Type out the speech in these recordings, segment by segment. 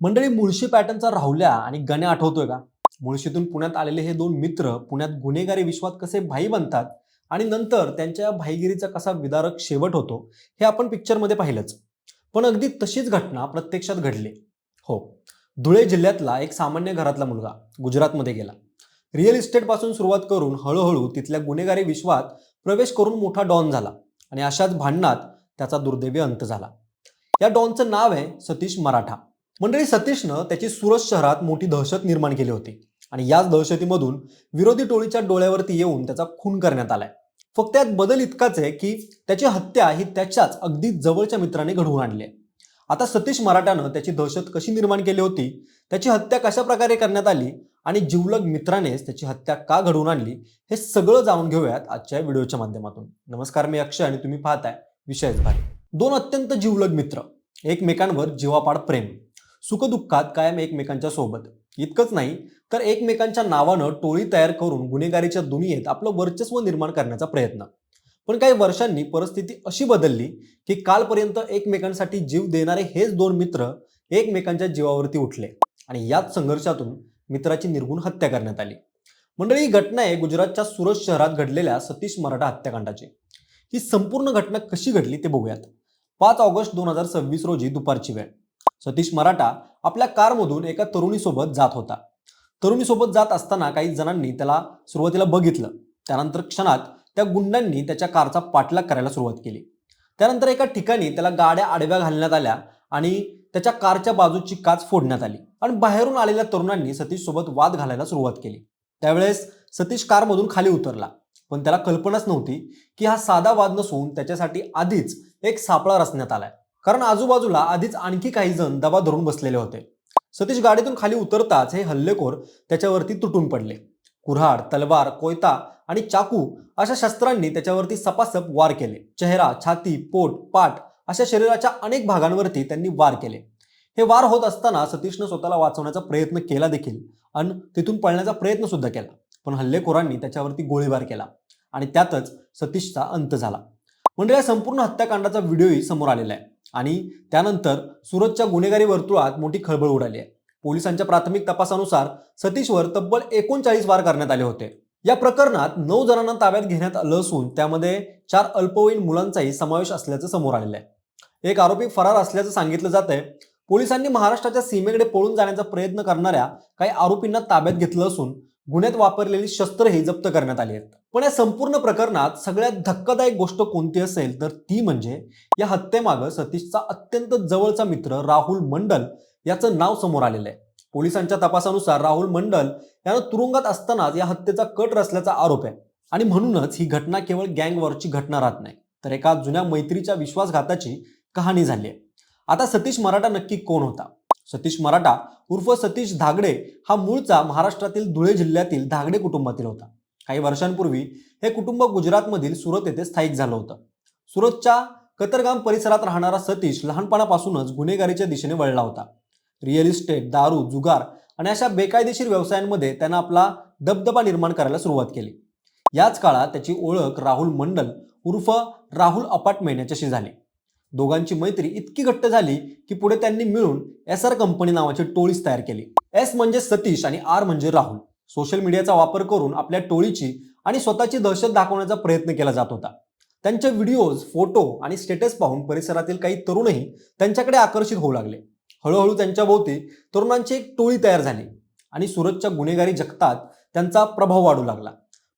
मंडळी, मुळशी पॅटर्नचा राहुल्या आणि गण्या आठवतोय का? मुळशीतून पुण्यात आलेले हे दोन मित्र पुण्यात गुन्हेगारी विश्वात कसे भाई बनतात आणि नंतर त्यांच्या या भाईगिरीचा कसा विदारक शेवट होतो हे आपण पिक्चरमध्ये पाहिलंच. पण अगदी तशीच घटना प्रत्यक्षात घडली. हो, धुळे जिल्ह्यातला एक सामान्य घरातला मुलगा गुजरातमध्ये गेला. रिअल इस्टेट पासून सुरुवात करून हळूहळू तिथल्या गुन्हेगारी विश्वात प्रवेश करून मोठा डॉन झाला आणि अशाच भांडणात त्याचा दुर्दैवी अंत झाला. या डॉनचं नाव आहे सतीश मराठा. मंडळी, सतीशनं त्याची सुरत शहरात मोठी दहशत निर्माण केली होती आणि याच दहशतीमधून विरोधी टोळीच्या डोळ्यावरती येऊन त्याचा खून करण्यात आलाय. फक्त यात बदल इतकाच आहे की त्याची हत्या ही त्याच्याच अगदी जवळच्या मित्राने घडवून आणली आहे. आता सतीश मराठानं त्याची दहशत कशी निर्माण केली होती, त्याची हत्या कशा प्रकारे करण्यात आली आणि जिवलग मित्रानेच त्याची हत्या का घडवून आणली, हे सगळं जाणून घेऊयात आजच्या व्हिडिओच्या माध्यमातून. नमस्कार, मी अक्षय आणि तुम्ही पाहताय विषयच भारी. दोन अत्यंत जिवलग मित्र, एकमेकांवर जीवापाड प्रेम, सुखदुःखात कायम एकमेकांच्या सोबत. इतकंच नाही तर एकमेकांच्या नावानं टोळी तयार करून गुन्हेगारीच्या दुनियेत आपलं वर्चस्व निर्माण करण्याचा प्रयत्न. पण काही वर्षांनी परिस्थिती अशी बदलली की कालपर्यंत एकमेकांसाठी जीव देणारे हेच दोन मित्र एकमेकांच्या जीवावरती उठले आणि याच संघर्षातून मित्राची निर्घृण हत्या करण्यात आली. मंडळी, ही घटना आहे गुजरातच्या सुरत शहरात घडलेल्या सतीश मराठा हत्याकांडाची. ही संपूर्ण घटना कशी घडली ते बघूयात. 5 ऑगस्ट 2026 रोजी दुपारची वेळ. सतीश मराठा आपल्या कारमधून एका तरुणीसोबत जात होता. तरुणीसोबत जात असताना काही जणांनी त्याला सुरुवातीला बघितलं. त्यानंतर क्षणात त्या गुंडांनी त्याच्या कारचा पाठलाग करायला सुरुवात केली. त्यानंतर एका ठिकाणी त्याला गाड्या आडव्या घालण्यात आल्या आणि त्याच्या कारच्या बाजूची काच फोडण्यात आली आणि बाहेरून आलेल्या तरुणांनी सतीश सोबत वाद घालायला सुरुवात केली. त्यावेळेस सतीश कारमधून खाली उतरला, पण त्याला कल्पनाच नव्हती की हा साधा वाद नसून त्याच्यासाठी आधीच एक सापळा रचण्यात आलाय. कारण आजूबाजूला आधीच आणखी काही जण दबा धरून बसलेले होते. सतीश गाडीतून खाली उतरताच हे हल्लेखोर त्याच्यावरती तुटून पडले. कुऱ्हाड, तलवार, कोयता आणि चाकू अशा शस्त्रांनी त्याच्यावरती सपासप वार केले. चेहरा, छाती, पोट, पाठ अशा शरीराच्या अनेक भागांवरती त्यांनी वार केले. हे वार होत असताना सतीशनं स्वतःला वाचवण्याचा प्रयत्न केला देखील आणि तिथून पळण्याचा प्रयत्न सुद्धा केला. पण हल्लेखोरांनी त्याच्यावरती गोळीबार केला आणि त्यातच सतीशचा अंत झाला. म्हणजे या संपूर्ण हत्याकांडाचा व्हिडिओही समोर आलेला आहे आणि त्यानंतर सुरतच्या गुन्हेगारी वर्तुळात मोठी खळबळ उडाली आहे. पोलिसांच्या प्राथमिक तपासानुसार सतीशवर तब्बल 39 वार करण्यात आले होते. या प्रकरणात 9 जणांना ताब्यात घेण्यात आलं असून त्यामध्ये 4 अल्पवयीन मुलांचाही समावेश असल्याचं समोर आलेलं आहे. एक आरोपी फरार असल्याचं सांगितलं जात आहे. पोलिसांनी महाराष्ट्राच्या सीमेकडे पळून जाण्याचा प्रयत्न करणाऱ्या काही आरोपींना ताब्यात घेतलं असून गुन्ह्यात वापरलेली शस्त्रही जप्त करण्यात आली आहेत. पण या संपूर्ण प्रकरणात सगळ्यात धक्कादायक गोष्ट कोणती असेल तर ती म्हणजे या हत्येमागं सतीशचा अत्यंत जवळचा मित्र राहुल मंडल याचं नाव समोर आलेलं आहे. पोलिसांच्या तपासानुसार राहुल मंडल यानं तुरुंगात असतानाच या हत्येचा कट रचल्याचा आरोप आहे आणि म्हणूनच ही घटना केवळ गँग वॉरची घटना राहत नाही, तर एका जुन्या मैत्रीच्या विश्वासघाताची कहाणी झाली आहे. आता सतीश मराठा नक्की कोण होता? सतीश मराठा उर्फ सतीश धागडे हा मूळचा महाराष्ट्रातील धुळे जिल्ह्यातील धागडे कुटुंबातील होता. काही वर्षांपूर्वी हे कुटुंब गुजरातमधील सुरत येथे स्थायिक झालं होतं. सुरतच्या कतरगाम परिसरात राहणारा सतीश लहानपणापासूनच गुन्हेगारीच्या दिशेने वळला होता. रिअल इस्टेट, दारू, जुगार आणि अशा बेकायदेशीर व्यवसायांमध्ये त्यानं आपला दबदबा निर्माण करायला सुरुवात केली. याच काळात त्याची ओळख राहुल मंडल उर्फ राहुल अपार्टमेंट याच्याशी झाली. दोघांची मैत्री इतकी घट्ट झाली की पुढे त्यांनी मिळून SR कंपनी नावाची टोळीच तयार केली. S म्हणजे सतीश आणि R म्हणजे राहुल. सोशल मीडियाचा वापर करून आपल्या टोळीची आणि स्वतःची दहशत दाखवण्याचा प्रयत्न केला जात होता. त्यांचे व्हिडिओज, फोटो आणि स्टेटस पाहून परिसरातील काही तरुणही त्यांच्याकडे आकर्षित होऊ लागले. हळूहळू त्यांच्या भोवती तरुणांची एक टोळी तयार झाली आणि सुरतच्या गुन्हेगारी जगतात त्यांचा प्रभाव वाढू लागला.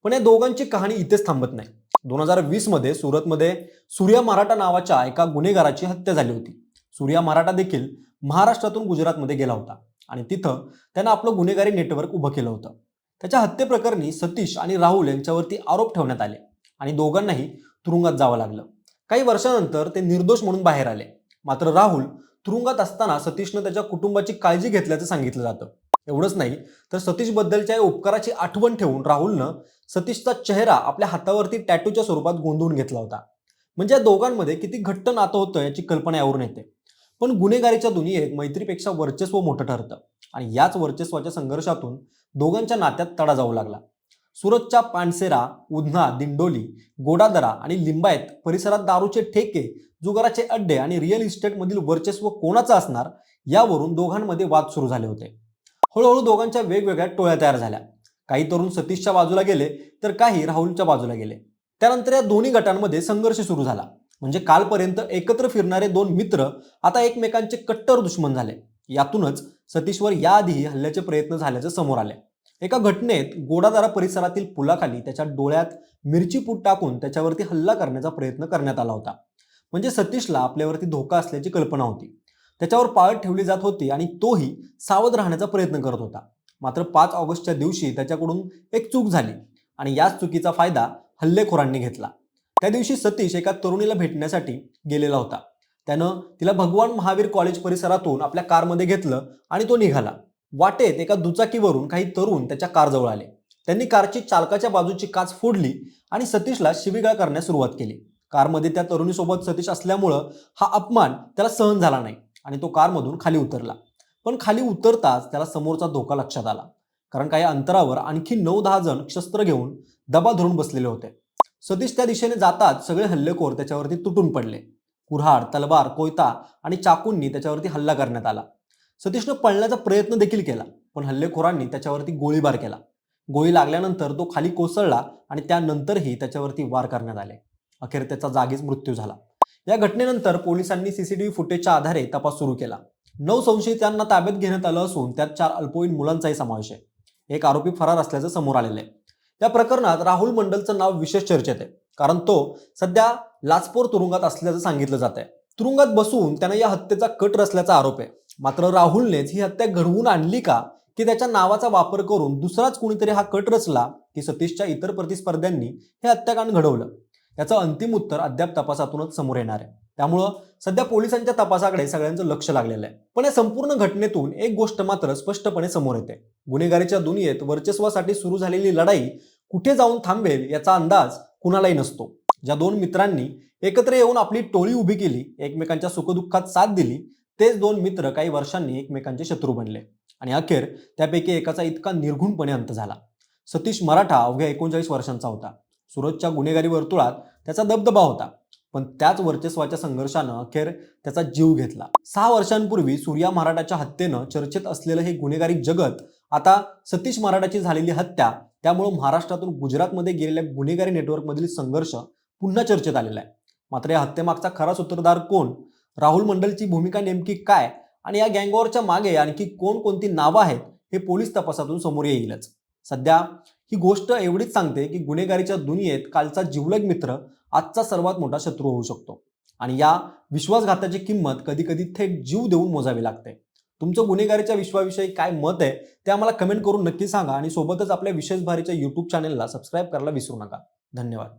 पण या दोघांची कहाणी इथेच थांबत नाही. 2020 मध्ये सुरतमध्ये सूर्या मराठा नावाच्या एका गुन्हेगाराची हत्या झाली होती. सूर्या मराठा देखील महाराष्ट्रातून गुजरातमध्ये गेला होता आणि तिथं त्यानं आपलं गुन्हेगारी नेटवर्क उभं केलं होतं. त्याच्या हत्येप्रकरणी सतीश आणि राहुल यांच्यावरती आरोप ठेवण्यात आले आणि दोघांनाही तुरुंगात जावं लागलं. काही वर्षानंतर ते निर्दोष म्हणून बाहेर आले. मात्र राहुल तुरुंगात असताना सतीशनं त्याच्या कुटुंबाची काळजी घेतल्याचं सांगितलं जातं. एवढंच नाही तर सतीशबद्दलच्या या उपकाराची आठवण ठेवून राहुलनं सतीशचा चेहरा आपल्या हातावरती टॅटूच्या स्वरूपात गोंधळून घेतला होता. म्हणजे या दोघांमध्ये किती घट्ट नातं होतं याची कल्पना यावरून येते. पण गुन्हेगारीच्या दुनियेत मैत्रीपेक्षा वर्चस्व मोठं ठरतं आणि याच वर्चस्वाच्या संघर्षातून दोघांच्या नात्यात तडा जाऊ लागला. सुरतच्या पानसेरा, उधना, दिंडोली, गोडादरा आणि लिंबायत परिसरात दारूचे ठेके, जुगाराचे अड्डे आणि रिअल इस्टेटमधील वर्चस्व कोणाचं असणार यावरून दोघांमध्ये वाद सुरू झाले होते. हळूहळू दोघांच्या वेगवेगळ्या टोळ्या तयार झाल्या. काही तरुण सतीशच्या बाजूला गेले तर काही राहुलच्या बाजूला गेले. त्यानंतर या दोन्ही गटांमध्ये संघर्ष सुरू झाला. म्हणजे कालपर्यंत एकत्र फिरणारे दोन मित्र आता एकमेकांचे कट्टर दुश्मन झाले. यातूनच सतीशवर याआधीही हल्ल्याचे प्रयत्न झाल्याचे समोर आले. एका घटनेत गोडादारा परिसरातील पुलाखाली त्याच्या डोळ्यात मिरची पूड टाकून त्याच्यावरती हल्ला करण्याचा प्रयत्न करण्यात आला होता. म्हणजे सतीशला आपल्यावरती धोका असल्याची कल्पना होती. त्याच्यावर पाळत ठेवली जात होती आणि तोही सावध राहण्याचा प्रयत्न करत होता. मात्र 5 ऑगस्टच्या दिवशी त्याच्याकडून एक चूक झाली आणि याच चुकीचा फायदा हल्लेखोरांनी घेतला. त्या दिवशी सतीश एका तरुणीला भेटण्यासाठी गेलेला होता. त्यानं तिला भगवान महावीर कॉलेज परिसरातून आपल्या कारमध्ये घेतलं आणि तो निघाला. वाटेत एका दुचाकीवरून काही तरुण त्याच्या कारजवळ आले. त्यांनी कारची चालकाच्या बाजूची काच फोडली आणि सतीशला शिवीगाळ करण्यास सुरुवात केली. कारमध्ये त्या तरुणीसोबत सतीश असल्यामुळं हा अपमान त्याला सहन झाला नाही आणि तो कारमधून खाली उतरला. पण खाली उतरताच त्याला समोरचा धोका लक्षात आला. कारण काही अंतरावर आणखी 9-10 जण शस्त्र घेऊन दबा धरून बसलेले होते. सतीश त्या दिशेने जाताच सगळे हल्लेखोर त्याच्यावरती तुटून पडले. कुऱ्हाड, तलवार, कोयता आणि चाकूंनी त्याच्यावरती हल्ला करण्यात आला. सतीशनं पळण्याचा प्रयत्न देखील केला, पण हल्लेखोरांनी त्याच्यावरती गोळीबार केला. गोळी लागल्यानंतर तो खाली कोसळला आणि त्यानंतरही त्याच्यावरती वार करण्यात आले. अखेर त्याचा जागीच मृत्यू झाला. या घटनेनंतर पोलिसांनी सीसीटीव्ही फुटेजच्या आधारे तपास सुरू केला. 9 संशयितांना ताब्यात घेण्यात आलं असून त्यात 4 अल्पवयीन मुलांचाही समावेश आहे. एक आरोपी फरार असल्याचं समोर आलेलं आहे. या प्रकरणात राहुल मंडलचं नाव विशेष चर्चेत आहे, कारण तो सध्या लाचपोर तुरुंगात असल्याचं सांगितलं जात आहे. तुरुंगात बसून त्यानं या हत्येचा कट रचल्याचा आरोप आहे. मात्र राहुलनेच ही हत्या घडवून आणली का, की त्याच्या नावाचा वापर करून दुसराच कुणीतरी हा कट रचला, की सतीशच्या इतर प्रतिस्पर्ध्यांनी हे हत्याकांड घडवलं, याचं अंतिम उत्तर अद्याप तपासातूनच समोर येणार आहे. त्यामुळं सध्या पोलिसांच्या तपासाकडे सगळ्यांचं लक्ष लागलेलं आहे. पण या संपूर्ण घटनेतून एक गोष्ट मात्र स्पष्टपणे समोर येते. गुन्हेगारीच्या दुनियेत वर्चस्वासाठी सुरू झालेली लढाई कुठे जाऊन थांबेल याचा अंदाज कुणालाही नसतो. ज्या दोन मित्रांनी एकत्र येऊन आपली टोळी उभी केली, एकमेकांच्या सुखदुःखात साथ दिली, तेच दोन मित्र काही वर्षांनी एकमेकांचे शत्रू बनले आणि अखेर त्यापैकी एकाचा इतका निर्घृणपणे अंत झाला. सतीश मराठा अवघ्या 39 वर्षांचा होता. सुरतच्या गुन्हेगारी वर्तुळात त्याचा दबदबा होता, पण त्याच वर्चस्वाच्या संघर्षानं अखेर त्याचा जीव घेतला. 6 वर्षांपूर्वी सूर्या मराठाच्या हत्येनं चर्चेत असलेलं हे गुन्हेगारी जगत आता सतीश मराठाची झालेली हत्या, त्यामुळे महाराष्ट्रातून गुजरातमध्ये गेलेल्या गुन्हेगारी नेटवर्कमधील संघर्ष पुन्हा चर्चेत आलेला आहे. मात्र या हत्येमागचा खरा सूत्रधार कोण, राहुल मंडलची भूमिका नेमकी काय आणि या गँगवॉरच्या मागे आणखी कोणकोणती नावं आहेत हे पोलीस तपासातून समोर येईलच. सध्या ही गोष्ट एवढीच सांगते की गुन्हेगारीच्या दुनियेत कालचा जिवलग मित्र आजचा सर्वात मोठा शत्रू होऊ शकतो आणि या विश्वासघाताची किंमत कधी कधी थेट जीव देऊन मोजावी लागते. तुमचं गुन्हेगारीच्या विश्वाविषयी काय मत आहे ते आम्हाला कमेंट करून नक्की सांगा आणि सोबतच आपल्या विशेष भारीच्या YouTube चॅनेलला सबस्क्राईब करायला विसरू नका. धन्यवाद.